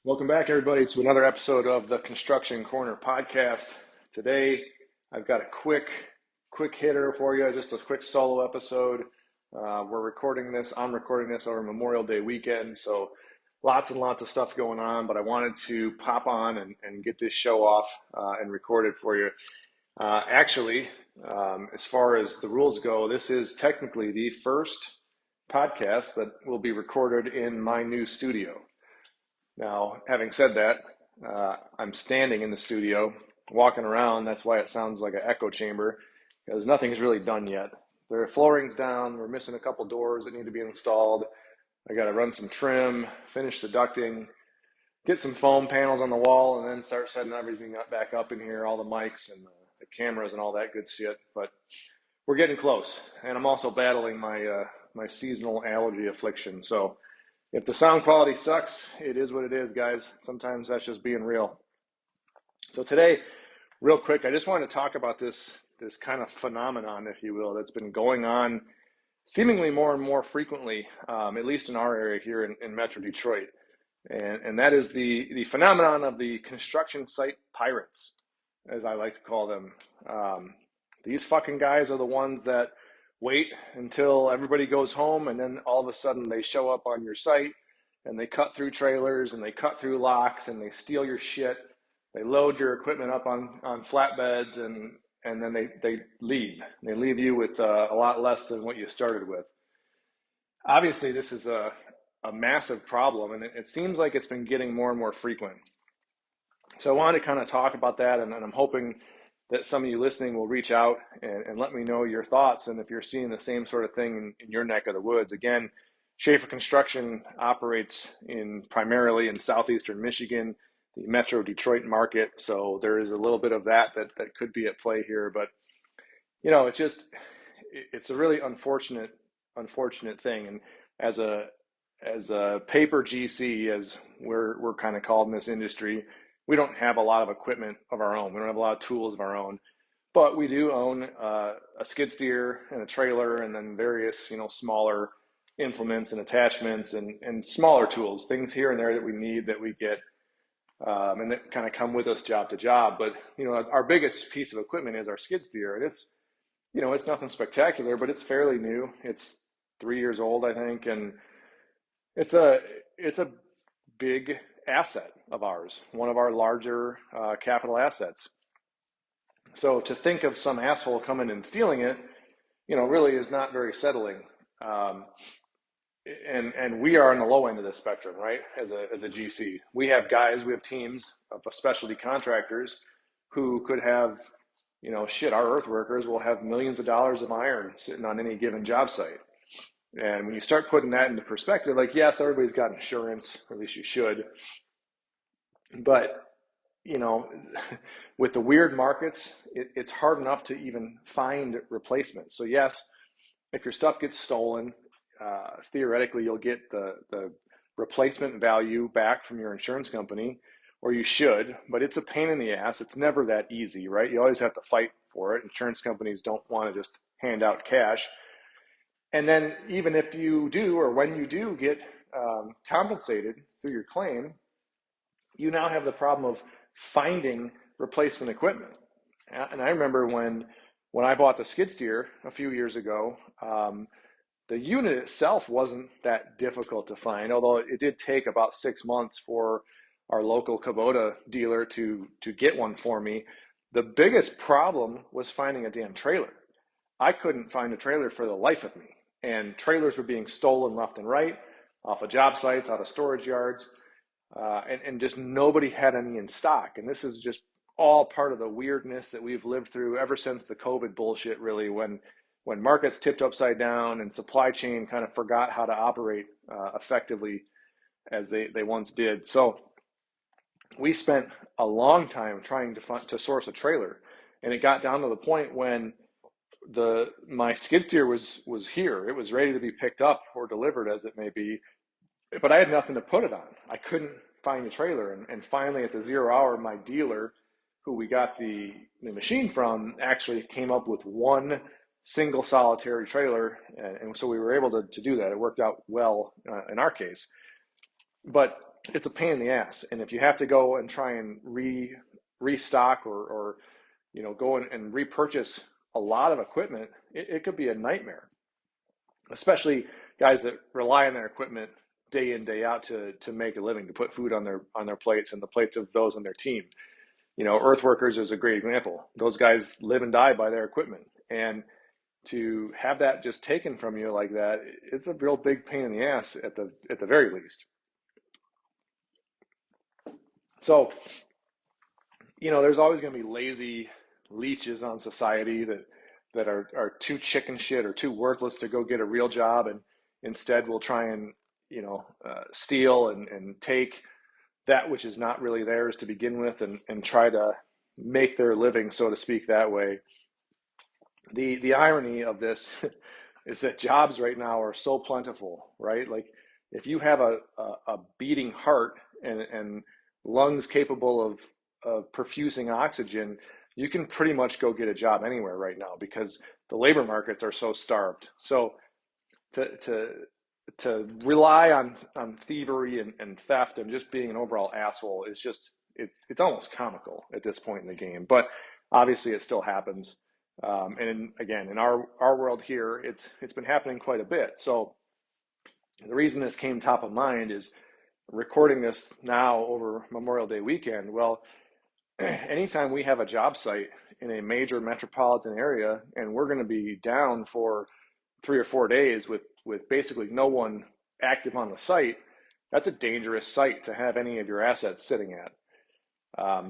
Welcome back, everybody, to another episode of the Construction Corner podcast. Today, I've got a quick hitter for you, just a quick solo episode. I'm recording this over Memorial Day weekend, so lots and lots of stuff going on, but I wanted to pop on and get this show off and record it for you. As far as the rules go, this is technically the first podcast that will be recorded in my new studio. Now, having said that, I'm standing in the studio, walking around. That's why it sounds like an echo chamber, because nothing's really done yet. The flooring's down. We're missing a couple doors that need to be installed. I got to run some trim, finish the ducting, get some foam panels on the wall, and then start setting everything back up in here, all the mics and the cameras and all that good shit. But we're getting close, and I'm also battling my seasonal allergy affliction. So if the sound quality sucks, it is what it is, guys. Sometimes that's just being real. So today, real quick, I just wanted to talk about this kind of phenomenon, if you will, that's been going on seemingly more and more frequently, at least in our area here in Metro Detroit. And that is the phenomenon of the construction site pirates, as I like to call them. These fucking guys are the ones that wait until everybody goes home, and then all of a sudden they show up on your site and they cut through trailers and they cut through locks and they steal your shit. They load your equipment up on flatbeds and then they leave. They leave you with a lot less than what you started with. Obviously, this is a massive problem, and it seems like it's been getting more and more frequent. So I wanted to kind of talk about that, and I'm hoping that some of you listening will reach out and let me know your thoughts, and if you're seeing the same sort of thing in your neck of the woods. Again, Schaefer Construction operates primarily in southeastern Michigan, the Metro Detroit market, so there is a little bit of that could be at play here. But it's a really unfortunate thing. And as a paper GC, as we're kind of called in this industry, we don't have a lot of equipment of our own. We don't have a lot of tools of our own, but we do own a skid steer and a trailer, and then various smaller implements and attachments and smaller tools, things here and there that we need that we get and that kind of come with us job to job. But our biggest piece of equipment is our skid steer, and it's nothing spectacular, but it's fairly new. It's 3 years old, I think, and it's a big asset of ours, one of our larger capital assets. So to think of some asshole coming and stealing it, really is not very settling. Um, and we are on the low end of the spectrum, right? As a GC, we have teams of specialty contractors who could have, our earth workers will have millions of dollars of iron sitting on any given job site. And when you start putting that into perspective, like, yes, everybody's got insurance, or at least you should. But, you know, with the weird markets, it's hard enough to even find replacements. So, yes, if your stuff gets stolen, theoretically, you'll get the replacement value back from your insurance company, or you should, but it's a pain in the ass. It's never that easy, right? You always have to fight for it. Insurance companies don't want to just hand out cash. And then even if you do, or when you do get compensated through your claim, you now have the problem of finding replacement equipment. And I remember when I bought the skid steer a few years ago, the unit itself wasn't that difficult to find, although it did take about 6 months for our local Kubota dealer to get one for me. The biggest problem was finding a damn trailer. I couldn't find a trailer for the life of me. And trailers were being stolen left and right, off of job sites, out of storage yards, and just nobody had any in stock. And this is just all part of the weirdness that we've lived through ever since the COVID bullshit, really, when markets tipped upside down and supply chain kind of forgot how to operate effectively as they once did. So we spent a long time trying to source a trailer, and it got down to the point when my skid steer was here. It was ready to be picked up or delivered, as it may be, but I had nothing to put it on. I couldn't find a trailer, and finally at the 0 hour, my dealer, who we got the machine from, actually came up with one single solitary trailer, and so we were able to do that. It worked out well in our case. But it's a pain in the ass. And if you have to go and try and restock or go and repurchase a lot of equipment, it could be a nightmare, especially guys that rely on their equipment day in day out to make a living, to put food on their plates and the plates of those on their team. Earth workers is a great example. Those guys live and die by their equipment, and to have that just taken from you like that, it's a real big pain in the ass at the very least. So, there's always going to be lazy leeches on society that are too chicken shit or too worthless to go get a real job, and instead will try and steal and take that which is not really theirs to begin with, and try to make their living, so to speak, that way. The irony of this is that jobs right now are so plentiful, right? Like, if you have a beating heart and lungs capable of perfusing oxygen, you can pretty much go get a job anywhere right now because the labor markets are so starved. So to to to rely on thievery and theft and just being an overall asshole is just, it's almost comical at this point in the game. But obviously it still happens. Again, in our world here, it's been happening quite a bit. So the reason this came top of mind is recording this now over Memorial Day weekend. Well, anytime we have a job site in a major metropolitan area and we're going to be down for 3 or 4 days with basically no one active on the site, that's a dangerous site to have any of your assets sitting at.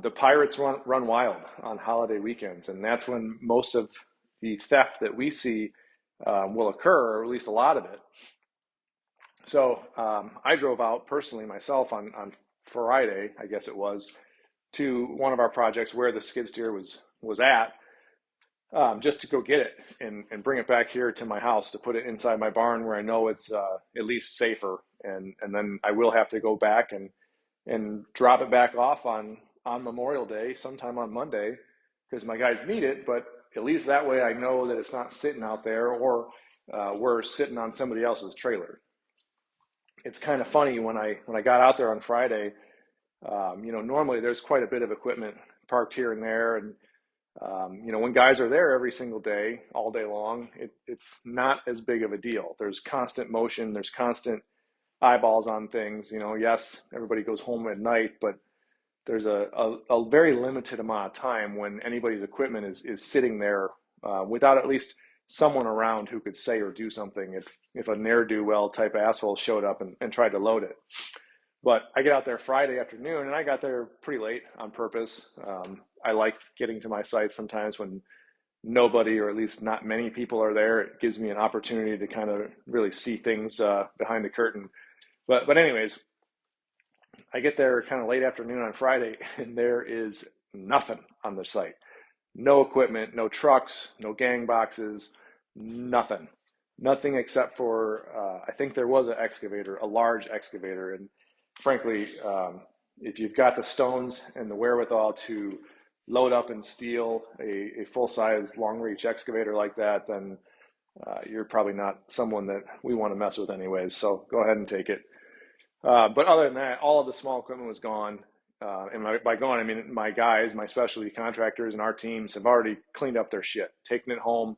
The pirates run wild on holiday weekends, and that's when most of the theft that we see will occur, or at least a lot of it. So I drove out personally myself on Friday, I guess it was, to one of our projects where the skid steer was at, just to go get it and bring it back here to my house to put it inside my barn where I know it's at least safer. And then I will have to go back and drop it back off on Memorial Day, sometime on Monday, because my guys need it. But at least that way I know that it's not sitting out there, or we're sitting on somebody else's trailer. It's kind of funny, when I got out there on Friday, normally there's quite a bit of equipment parked here and there, and when guys are there every single day, all day long, it's not as big of a deal. There's constant motion, there's constant eyeballs on things. Yes, everybody goes home at night, but there's a very limited amount of time when anybody's equipment is sitting there without at least someone around who could say or do something if a ne'er-do-well type asshole showed up and tried to load it. But I get out there Friday afternoon, and I got there pretty late on purpose. I like getting to my site sometimes when nobody, or at least not many people, are there. It gives me an opportunity to kind of really see things behind the curtain. But anyways, I get there kind of late afternoon on Friday, and there is nothing on the site. No equipment, no trucks, no gang boxes, nothing. Nothing except for, I think there was an excavator, a large excavator. And frankly, if you've got the stones and the wherewithal to load up and steal a full-size long-reach excavator like that, then you're probably not someone that we want to mess with anyways. So go ahead and take it. But other than that, all of the small equipment was gone. And by gone, I mean my guys, my specialty contractors, and our teams have already cleaned up their shit, taken it home,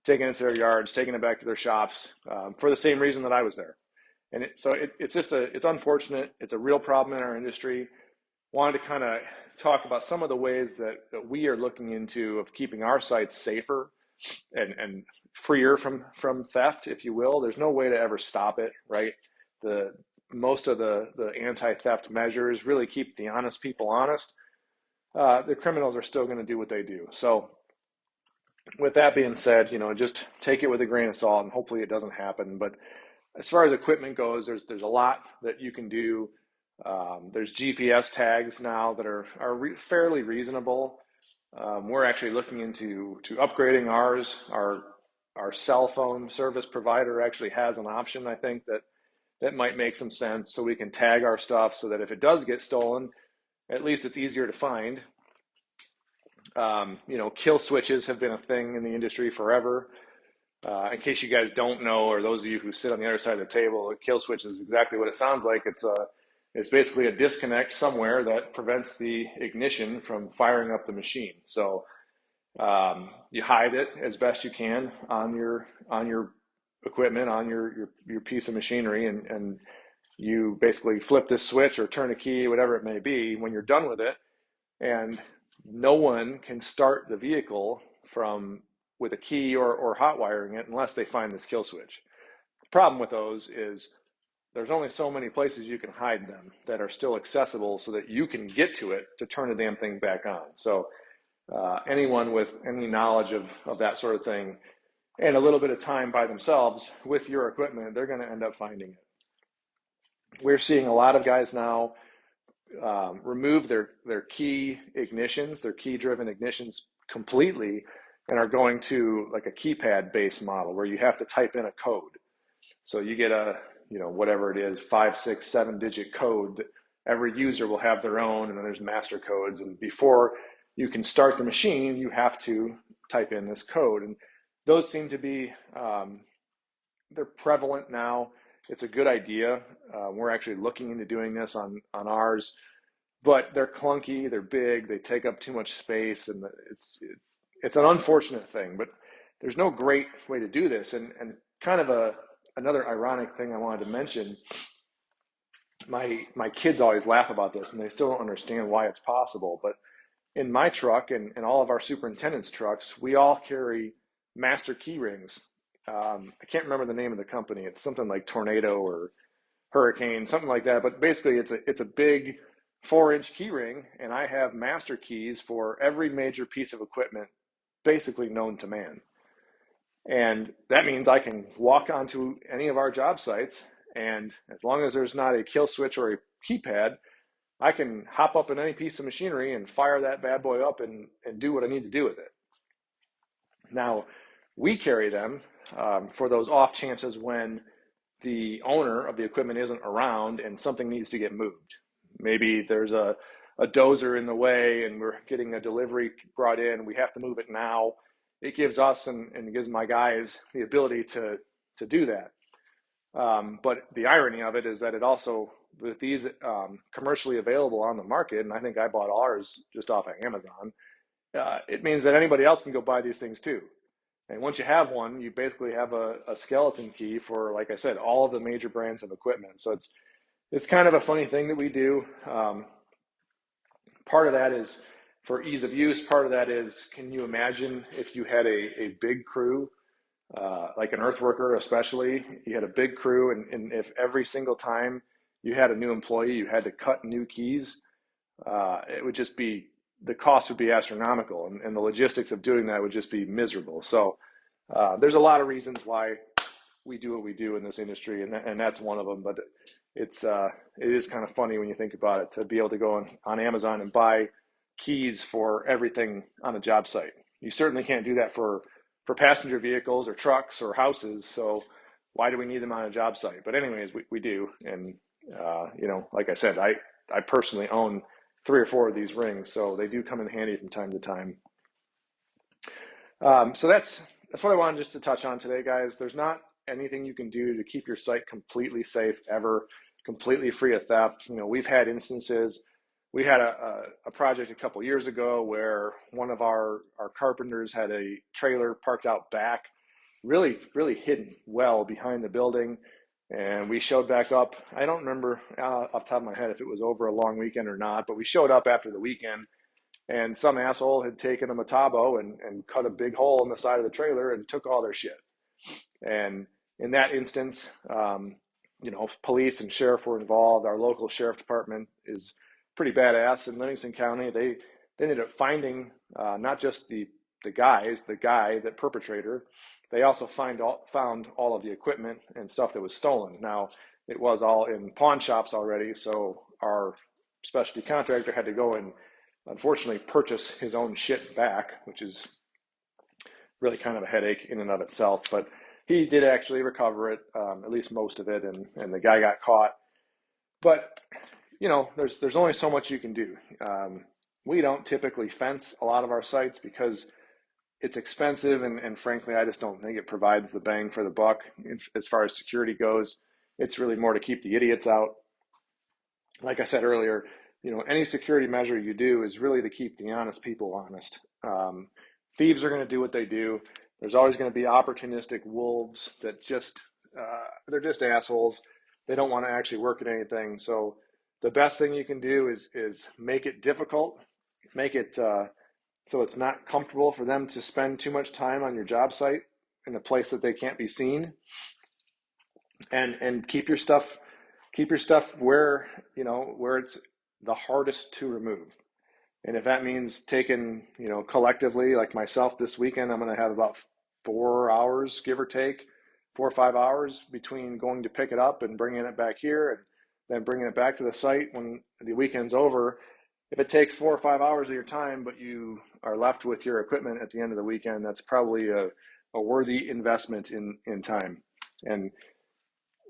taken it to their yards, taken it back to their shops, for the same reason that I was there. And it's unfortunate. It's a real problem in our industry. Wanted to kind of talk about some of the ways that we are looking into of keeping our sites safer and freer from theft, if you will. There's no way to ever stop it, right? Most of the anti-theft measures really keep the honest people honest. The criminals are still going to do what they do. So with that being said, just take it with a grain of salt, and hopefully it doesn't happen. But as far as equipment goes, there's a lot that you can do. There's GPS tags now that are fairly reasonable. We're actually looking into upgrading ours. Our cell phone service provider actually has an option, I think, that might make some sense, so we can tag our stuff so that if it does get stolen, at least it's easier to find. Kill switches have been a thing in the industry forever. In case you guys don't know, or those of you who sit on the other side of the table, a kill switch is exactly what it sounds like. It's It's basically a disconnect somewhere that prevents the ignition from firing up the machine. So you hide it as best you can on your equipment, on your piece of machinery, and you basically flip this switch or turn a key, whatever it may be, when you're done with it, and no one can start the vehicle from with a key or hot wiring it unless they find this kill switch. The problem with those is there's only so many places you can hide them that are still accessible so that you can get to it to turn the damn thing back on. So anyone with any knowledge of that sort of thing and a little bit of time by themselves with your equipment, they're going to end up finding it. We're seeing a lot of guys now remove their key ignitions, their key driven ignitions completely, and are going to like a keypad based model where you have to type in a code. So you get a, whatever it is, 5, 6, 7 digit code that every user will have their own, and then there's master codes. And before you can start the machine, you have to type in this code. And those seem to be, they're prevalent now. It's a good idea. We're actually looking into doing this on ours, but they're clunky, they're big, they take up too much space, and it's an unfortunate thing. But there's no great way to do this. And kind of another ironic thing I wanted to mention. My kids always laugh about this, and they still don't understand why it's possible. But in my truck and all of our superintendent's trucks, we all carry master key rings. I can't remember the name of the company. It's something like Tornado or Hurricane, something like that. But basically, it's a big 4-inch key ring, and I have master keys for every major piece of equipment basically known to man. And that means I can walk onto any of our job sites, and as long as there's not a kill switch or a keypad, I can hop up in any piece of machinery and fire that bad boy up and do what I need to do with it. Now, we carry them for those off chances when the owner of the equipment isn't around and something needs to get moved. Maybe there's a dozer in the way and we're getting a delivery brought in. We have to move it now. It gives us and gives my guys the ability to do that. But the irony of it is that it also, with these commercially available on the market, and I think I bought ours just off of Amazon, it means that anybody else can go buy these things too. And once you have one, you basically have a skeleton key for, like I said, all of the major brands of equipment. So it's kind of a funny thing that we do. Part of that is for ease of use. Part of that is, can you imagine if you had a big crew, like an earth worker especially, you had a big crew, and if every single time you had a new employee, you had to cut new keys, it would just be, the cost would be astronomical, and the logistics of doing that would just be miserable. So there's a lot of reasons why we do what we do in this industry, and that's one of them. But it is kind of funny when you think about it, to be able to go on Amazon and buy keys for everything on a job site. You certainly can't do that for passenger vehicles or trucks or houses. So why do we need them on a job site? But anyways, we do. And, like I said, I personally own 3 or 4 of these rings, so they do come in handy from time to time. So that's what I wanted just to touch on today, guys. There's not anything you can do to keep your site completely safe ever, completely free of theft. We've had instances. We had a project a couple years ago where one of our carpenters had a trailer parked out back, really, really hidden well behind the building. And we showed back up. I don't remember off the top of my head if it was over a long weekend or not, but we showed up after the weekend, and some asshole had taken a Metabo and cut a big hole in the side of the trailer and took all their shit. And in that instance, police and sheriff were involved. Our local sheriff department is pretty badass in Livingston County. They ended up finding not just the guy, that perpetrator. They also found all of the equipment and stuff that was stolen. Now, it was all in pawn shops already, so our specialty contractor had to go and unfortunately purchase his own shit back, which is really kind of a headache in and of itself. But he did actually recover it, at least most of it, and the guy got caught. But there's only so much you can do. We don't typically fence a lot of our sites because it's expensive, and frankly, I just don't think it provides the bang for the buck as far as security goes. It's really more to keep the idiots out. like I said earlier, any security measure you do is really to keep the honest people honest. Thieves are going to do what they do. There's always going to be opportunistic wolves that they're just assholes. They don't want to actually work at anything. So the best thing you can do is make it difficult, make it so it's not comfortable for them to spend too much time on your job site in a place that they can't be seen, and keep your stuff where it's the hardest to remove. And if that means taking, collectively, like myself this weekend, I'm going to have about 4 hours, give or take, 4 or 5 hours between going to pick it up and bringing it back here and then bringing it back to the site when the weekend's over. If it takes 4 or 5 hours of your time, but you are left with your equipment at the end of the weekend, that's probably a worthy investment in time. And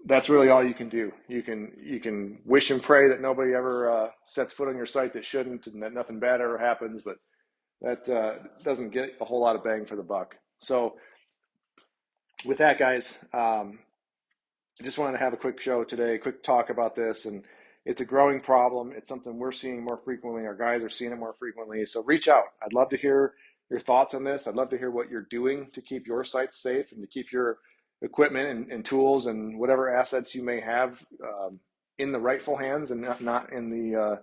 that's really all you can do. You can wish and pray that nobody ever sets foot on your site that shouldn't, and that nothing bad ever happens. But that doesn't get a whole lot of bang for the buck. So with that, guys, I just wanted to have a quick show today, quick talk about this, and it's a growing problem. It's something we're seeing more frequently. Our guys are seeing it more frequently. So reach out. I'd love to hear your thoughts on this. I'd love to hear what you're doing to keep your sites safe and to keep your equipment and tools and whatever assets you may have in the rightful hands and not in the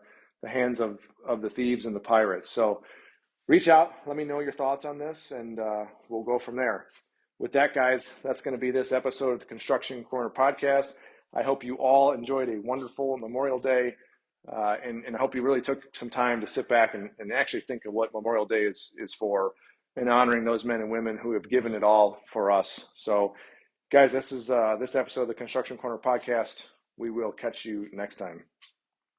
hands of the thieves and the pirates. So reach out, let me know your thoughts on this, and we'll go from there. With that, guys, that's going to be this episode of the Construction Corner podcast. I hope you all enjoyed a wonderful Memorial Day, and I hope you really took some time to sit back and actually think of what Memorial Day is for, and honoring those men and women who have given it all for us. So, guys, this is this episode of the Construction Corner podcast. We will catch you next time.